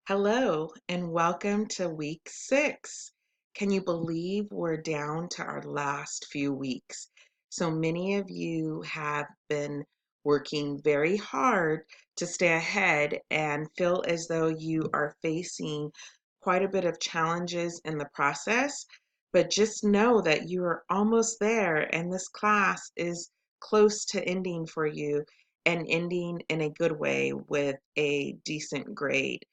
Hello and welcome to week 6. Can you believe we're down to our last few weeks? So many of you have been working very hard to stay ahead and feel as though you are facing quite a bit of challenges in the process. But just know that you are almost there, and this class is close to ending for you and ending in a good way with a decent grade.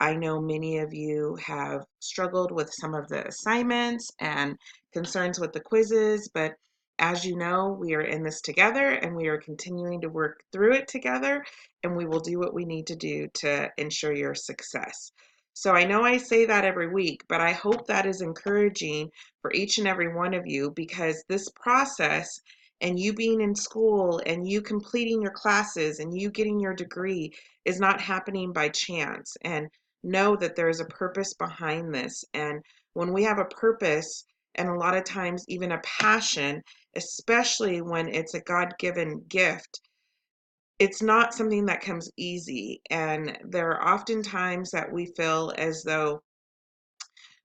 I know many of you have struggled with some of the assignments and concerns with the quizzes, but as you know, we are in this together and we are continuing to work through it together, and we will do what we need to do to ensure your success. So I know I say that every week, but I hope that is encouraging for each and every one of you, because this process and you being in school and you completing your classes and you getting your degree is not happening by chance. And know that there is a purpose behind this. And when we have a purpose, and a lot of times even a passion, especially when it's a God-given gift, it's not something that comes easy. And there are often times that we feel as though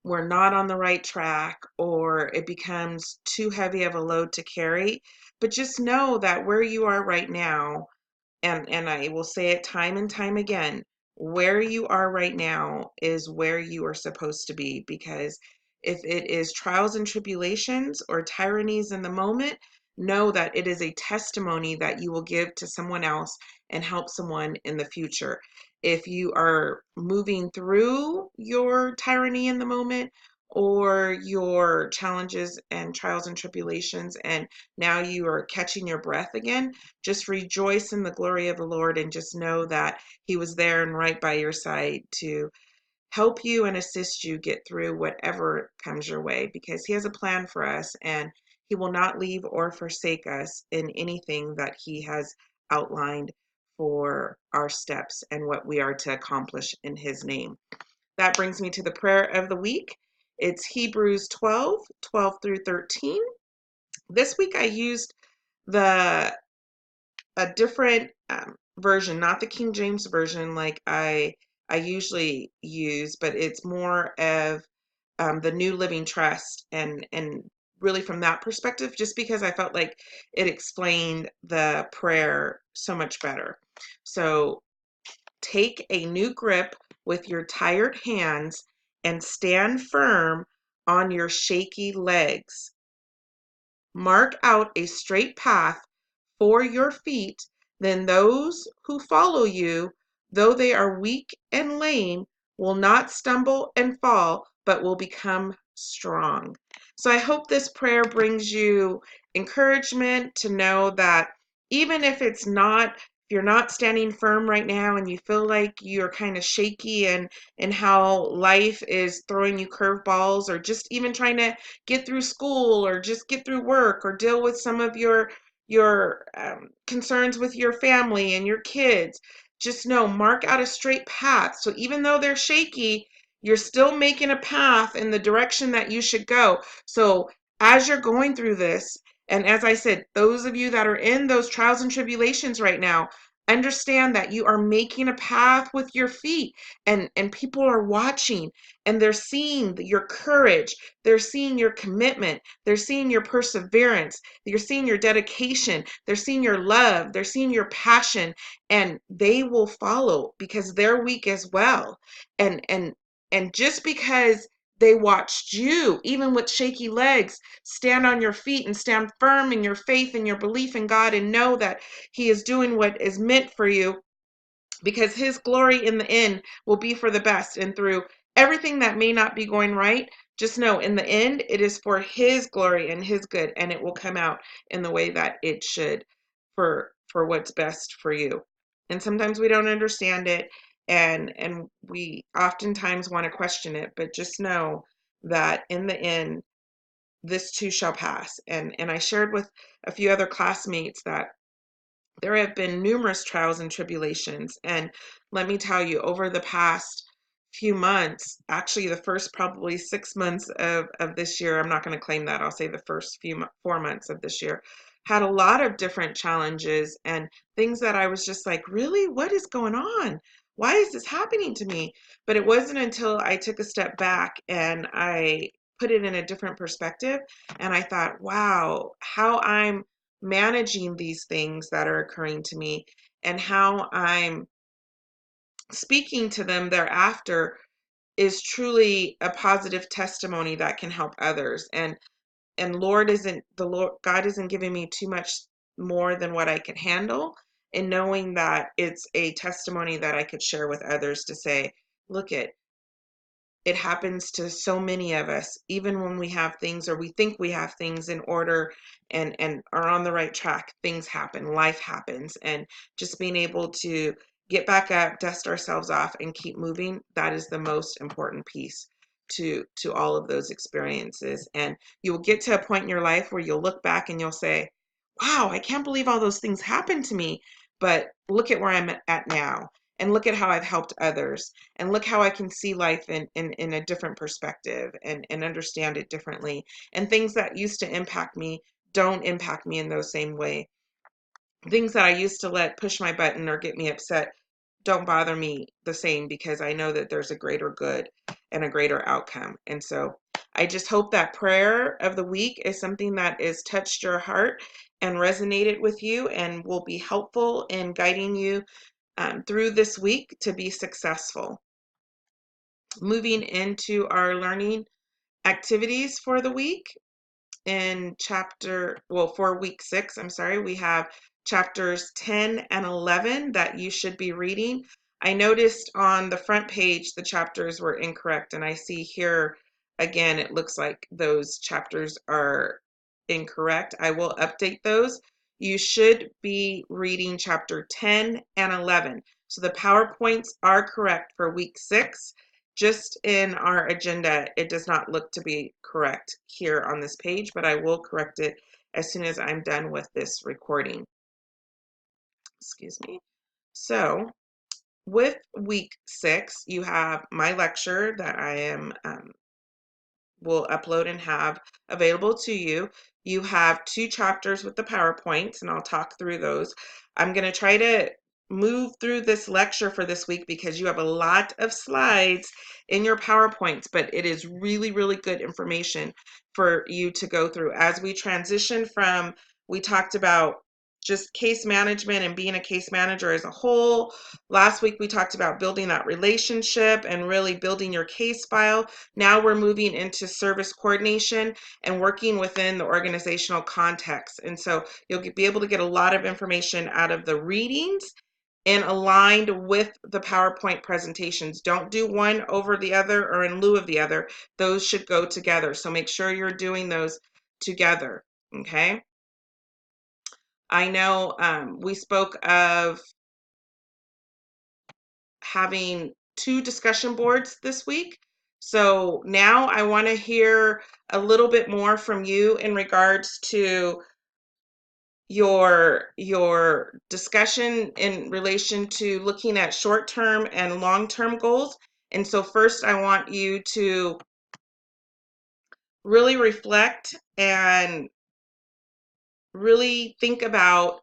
we're not on the right track, or it becomes too heavy of a load to carry. But just know that where you are right now, and I will say it time and time again, where you are right now is where you are supposed to be, because if it is trials and tribulations or tyrannies in the moment, know that it is a testimony that you will give to someone else and help someone in the future. If you are moving through your tyranny in the moment or your challenges and trials and tribulations, and now you are catching your breath again, just rejoice in the glory of the Lord and just know that He was there and right by your side to help you and assist you get through whatever comes your way, because He has a plan for us and He will not leave or forsake us in anything that He has outlined for our steps and what we are to accomplish in His name. That brings me to the prayer of the week. It's Hebrews 12 through 13. This week I used the a different version, not the King James version like I usually use, but it's more of the New Living Trust, and really from that perspective, just because I felt like it explained the prayer so much better. So take a new grip with your tired hands and stand firm on your shaky legs. Mark out a straight path for your feet, then those who follow you, though they are weak and lame, will not stumble and fall, but will become strong. So I hope this prayer brings you encouragement to know that even if it's not, if you're not standing firm right now and you feel like you're kind of shaky and how life is throwing you curveballs, or just even trying to get through school or just get through work or deal with some of your concerns with your family and your kids, just know, mark out a straight path. So even though they're shaky, you're still making a path in the direction that you should go. So as you're going through this, and as I said, those of you that are in those trials and tribulations right now, understand that you are making a path with your feet, and people are watching, and they're seeing your courage, they're seeing your commitment, they're seeing your perseverance, you're seeing your dedication, they're seeing your love, they're seeing your passion, and they will follow because they're weak as well. And just because they watched you, even with shaky legs, stand on your feet and stand firm in your faith and your belief in God, and know that He is doing what is meant for you, because His glory in the end will be for the best. And through everything that may not be going right, just know in the end it is for His glory and His good, and it will come out in the way that it should, for what's best for you. And sometimes we don't understand it, and we oftentimes want to question it, but just know that in the end this too shall pass. And I shared with a few other classmates that there have been numerous trials and tribulations. And let me tell you, over the past few months, actually the first probably 6 months of this year, I'm not going to claim that, I'll say the first 4 months of this year, had a lot of different challenges and things that I was just like, really, what is going on? why is this happening to me? But it wasn't until I took a step back and I put it in a different perspective, and I thought, wow, how I'm managing these things that are occurring to me and how I'm speaking to them thereafter is truly a positive testimony that can help others. And Lord God isn't giving me too much more than what I can handle, and knowing that it's a testimony that I could share with others to say, look at, it happens to so many of us, even when we have things or we think we have things in order and are on the right track. Things happen, life happens, and just being able to get back up, dust ourselves off, and keep moving, that is the most important piece to all of those experiences. And you will get to a point in your life where you'll look back and you'll say, wow, I can't believe all those things happened to me, but look at where I'm at now, and look at how I've helped others, and look how I can see life in a different perspective, and understand it differently. And things that used to impact me don't impact me in those same way. Things that I used to let push my button or get me upset don't bother me the same, because I know that there's a greater good and a greater outcome. And so I just hope that prayer of the week is something that has touched your heart and resonated with you and will be helpful in guiding you through this week to be successful. Moving into our learning activities for the week, for week 6, I'm sorry, we have chapters 10 and 11 that you should be reading. I noticed on the front page the chapters were incorrect, and I see here again it looks like those chapters are incorrect. I will update those. You should be reading chapter 10 and 11. So the PowerPoints are correct for week 6. Just in our agenda, it does not look to be correct here on this page, but I will correct it as soon as I'm done with this recording. Excuse me. So with week 6, you have my lecture that I am will upload and have available to you. You have 2 chapters with the PowerPoints, and I'll talk through those. I'm going to try to move through this lecture for this week because you have a lot of slides in your PowerPoints, but it is really, really good information for you to go through. As we transition from, we talked about just case management and being a case manager as a whole. Last week, we talked about building that relationship and really building your case file. Now we're moving into service coordination and working within the organizational context. And so you'll be able to get a lot of information out of the readings and aligned with the PowerPoint presentations. Don't do one over the other or in lieu of the other. Those should go together. So make sure you're doing those together, okay? I know we spoke of having 2 discussion boards this week. So now I want to hear a little bit more from you in regards to your discussion in relation to looking at short-term and long-term goals. And so first I want you to really reflect and really think about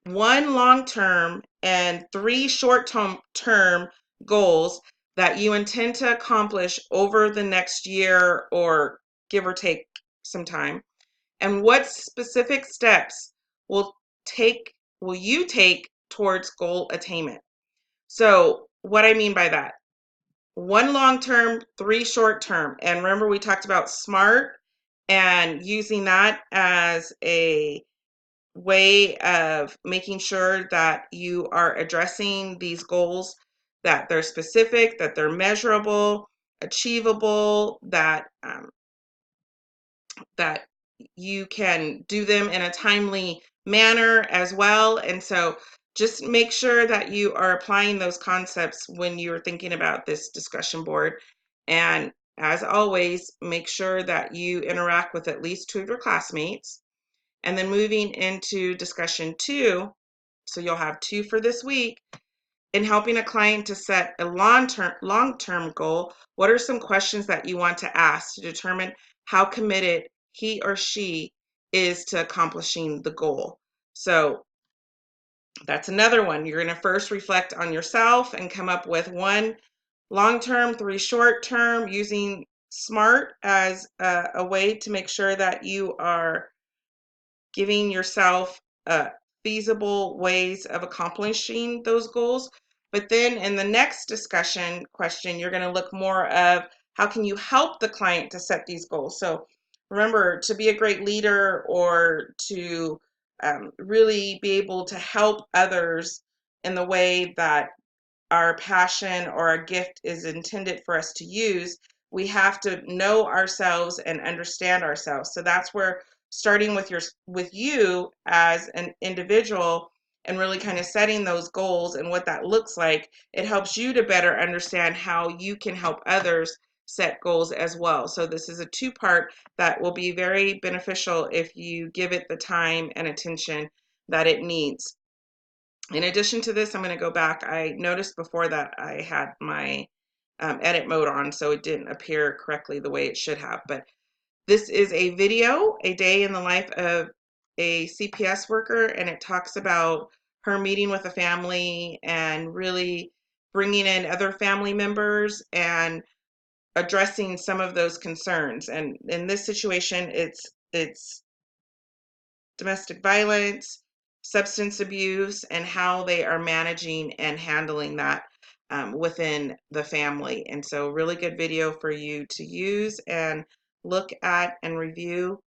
1 long-term and 3 short-term goals that you intend to accomplish over the next year, or give or take some time. And what specific steps will will you take towards goal attainment? So what I mean by that, 1 long-term, 3 short-term. And remember, we talked about SMART and using that as a way of making sure that you are addressing these goals, that they're specific, that they're measurable, achievable, that you can do them in a timely manner as well. And so just make sure that you are applying those concepts when you're thinking about this discussion board. And as always, make sure that you interact with at least 2 of your classmates. And then moving into discussion 2, so you'll have 2 for this week. In helping a client to set a long-term goal, what are some questions that you want to ask to determine how committed he or she is to accomplishing the goal? So That's another one. You're going to first reflect on yourself and come up with 1 long-term, 3 short-term, using SMART as a way to make sure that you are giving yourself feasible ways of accomplishing those goals. But then in the next discussion question, you're going to look more of how can you help the client to set these goals. So remember, to be a great leader or to really be able to help others in the way that our passion or our gift is intended for us to use, we have to know ourselves and understand ourselves. So that's where starting with you as an individual and really kind of setting those goals and what that looks like, it helps you to better understand how you can help others set goals as well. So this is a two-part that will be very beneficial if you give it the time and attention that it needs. In addition to this, I'm going to go back. I noticed before that I had my edit mode on, so it didn't appear correctly the way it should have. But this is a video, a day in the life of a CPS worker, and it talks about her meeting with a family and really bringing in other family members and addressing some of those concerns. And in this situation, it's domestic violence, substance abuse, and how they are managing and handling that within the family. And so really good video for you to use and look at and review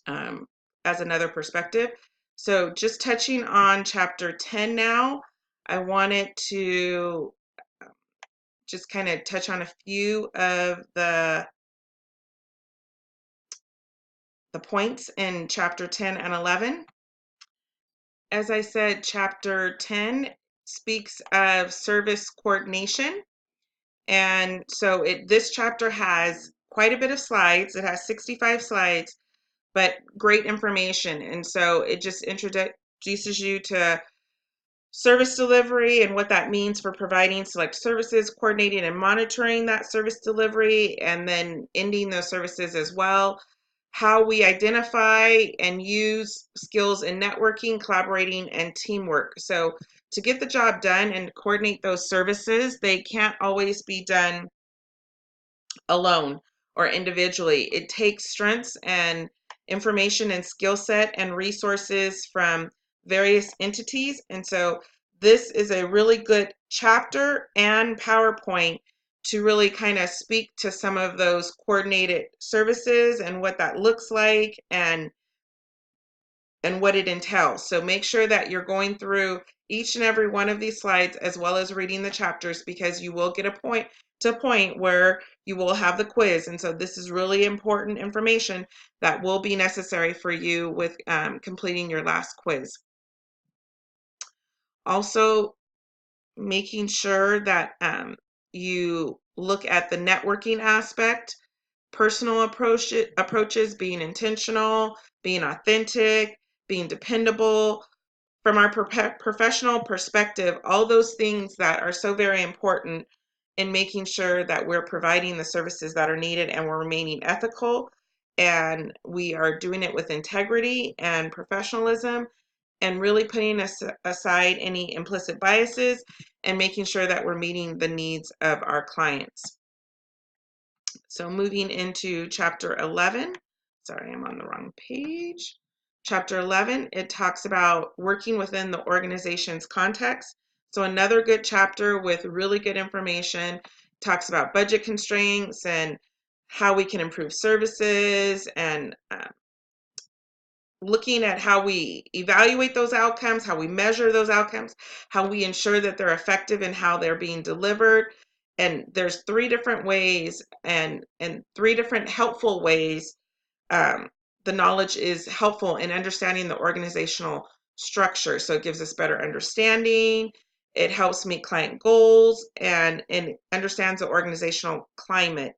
as another perspective. So just touching on chapter 10 now, I wanted to just kind of touch on a few of the points in chapter 10 and 11. As I said, chapter 10 speaks of service coordination. And so this chapter has quite a bit of slides. It has 65 slides, but great information. And so it just introduces you to service delivery and what that means for providing select services, coordinating and monitoring that service delivery, and then ending those services as well. How we identify and use skills in networking, collaborating, and teamwork. So to get the job done and coordinate those services, they can't always be done alone or individually. It takes strengths and information and skill set and resources from various entities. And so this is a really good chapter and PowerPoint to really kind of speak to some of those coordinated services and what that looks like and what it entails. So make sure that you're going through each and every one of these slides as well as reading the chapters, because you will get a point where you will have the quiz. And so this is really important information that will be necessary for you with completing your last quiz. Also, making sure that you look at the networking aspect, personal approaches, being intentional, being authentic, being dependable. From our professional perspective, all those things that are so very important in making sure that we're providing the services that are needed and we're remaining ethical and we are doing it with integrity and professionalism, and really putting aside any implicit biases and making sure that we're meeting the needs of our clients. So moving into chapter 11, sorry, I'm on the wrong page. Chapter 11, it talks about working within the organization's context. So another good chapter with really good information, talks about budget constraints and how we can improve services and looking at how we evaluate those outcomes, how we measure those outcomes, how we ensure that they're effective and how they're being delivered. And there's 3 different ways and 3 different helpful ways the knowledge is helpful in understanding the organizational structure. So it gives us better understanding, it helps meet client goals, and understands the organizational climate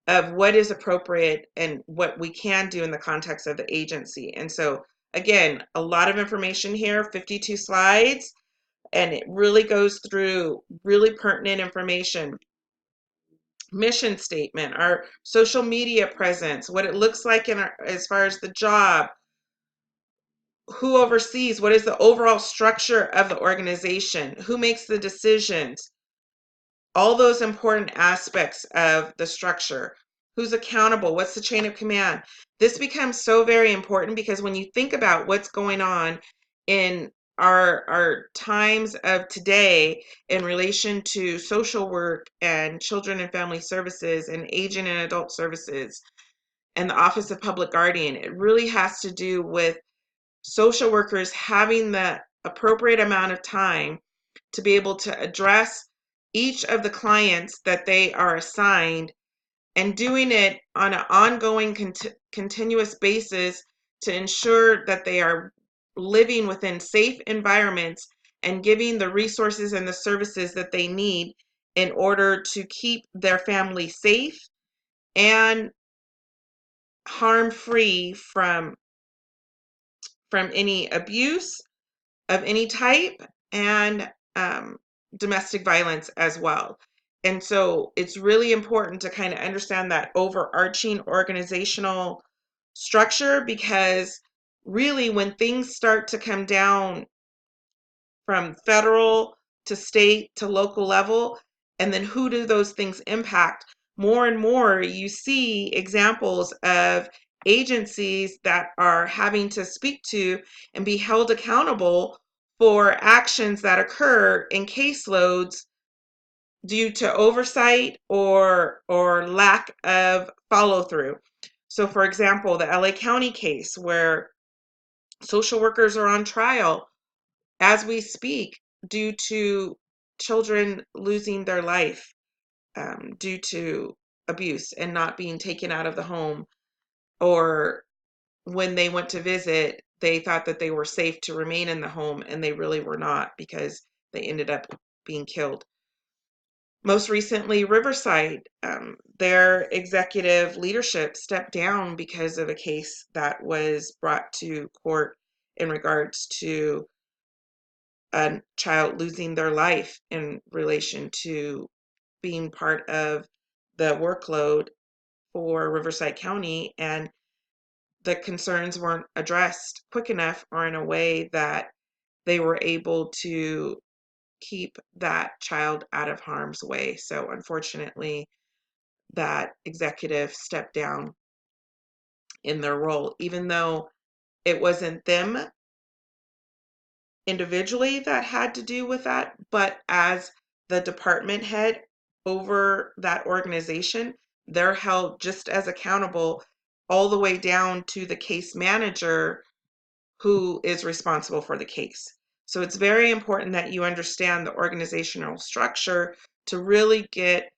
of what is appropriate and what we can do in the context of the agency. And so, again, a lot of information here, 52 slides, and it really goes through really pertinent information. Mission statement, our social media presence, what it looks like in as far as the job, who oversees, what is the overall structure of the organization, who makes the decisions, all those important aspects of the structure. Who's accountable? What's the chain of command? This becomes so very important because when you think about what's going on in our times of today in relation to social work and children and family services and aging and adult services and the Office of Public Guardian, it really has to do with social workers having the appropriate amount of time to be able to address each of the clients that they are assigned and doing it on an ongoing continuous basis to ensure that they are living within safe environments and giving the resources and the services that they need in order to keep their family safe and harm free from any abuse of any type and domestic violence as well. And so it's really important to kind of understand that overarching organizational structure because really when things start to come down from federal to state to local level, and then who do those things impact? More and more, you see examples of agencies that are having to speak to and be held accountable for actions that occur in caseloads due to oversight or lack of follow through. So, for example, the LA County case where social workers are on trial as we speak due to children losing their life due to abuse and not being taken out of the home, or when they went to visit, they thought that they were safe to remain in the home and they really were not because they ended up being killed. Most recently, Riverside, their executive leadership stepped down because of a case that was brought to court in regards to a child losing their life in relation to being part of the workload for Riverside County, and the concerns weren't addressed quick enough or in a way that they were able to keep that child out of harm's way. So unfortunately, that executive stepped down in their role, even though it wasn't them individually that had to do with that, but as the department head over that organization, they're held just as accountable all the way down to the case manager who is responsible for the case. So it's very important that you understand the organizational structure to really get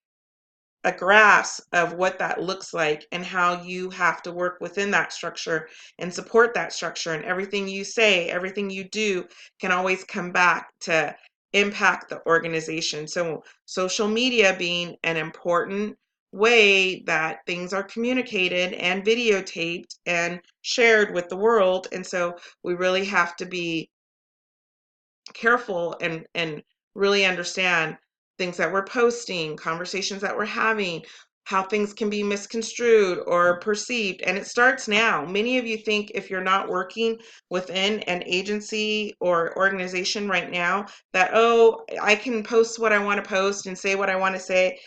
a grasp of what that looks like and how you have to work within that structure and support that structure. And everything you say, everything you do can always come back to impact the organization. So, social media being an important way that things are communicated and videotaped and shared with the world. And so, we really have to be careful and really understand things that we're posting, conversations that we're having, how things can be misconstrued or perceived. And it starts now. Many of you think if you're not working within an agency or organization right now, that, oh, I can post what I want to post and say what I want to say.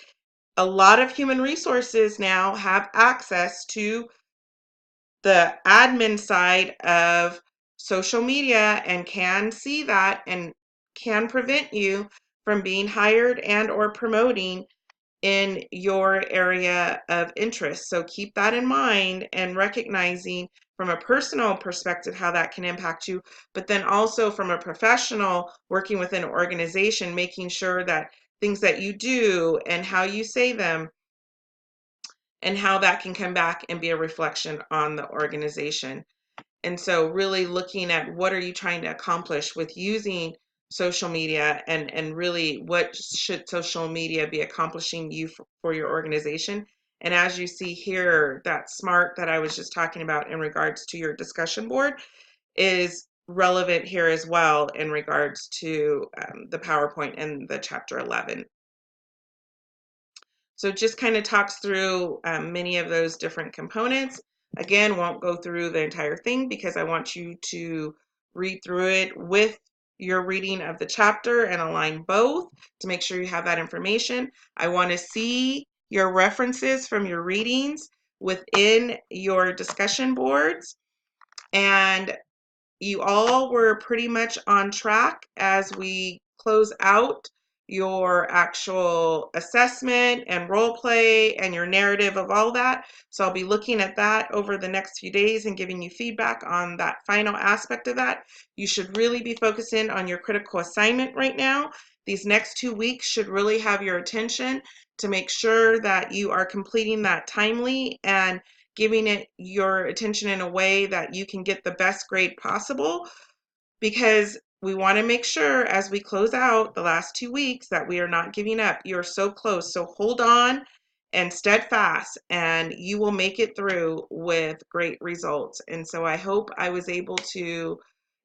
A lot of human resources now have access to the admin side of social media and can see that and can prevent you from being hired and or promoting in your area of interest. So keep that in mind and recognizing from a personal perspective how that can impact you, but then also from a professional working within an organization, making sure that things that you do and how you say them and how that can come back and be a reflection on the organization. And so really looking at what are you trying to accomplish with using social media and really what should social media be accomplishing you for your organization. And as you see here, that SMART that I was just talking about in regards to your discussion board is relevant here as well in regards to the PowerPoint and the chapter 11. So it just kind of talks through many of those different components. Again, won't go through the entire thing because I want you to read through it with your reading of the chapter and align both to make sure you have that information. I want to see your references from your readings within your discussion boards. And you all were pretty much on track as we close out your actual assessment and role play and your narrative of all that. So I'll be looking at that over the next few days and giving you feedback on that final aspect of that. You should really be focusing on your critical assignment right now. These next 2 weeks should really have your attention to make sure that you are completing that timely and giving it your attention in a way that you can get the best grade possible, because we want to make sure as we close out the last 2 weeks that we are not giving up. You're so close. So hold on and steadfast, and you will make it through with great results. And so I hope I was able to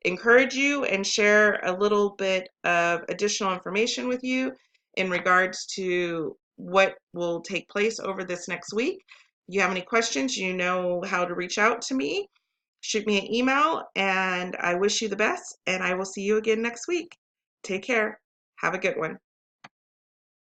encourage you and share a little bit of additional information with you in regards to what will take place over this next week. If you have any questions, you know how to reach out to me. Shoot me an email, and I wish you the best, and I will see you again next week. Take care. Have a good one.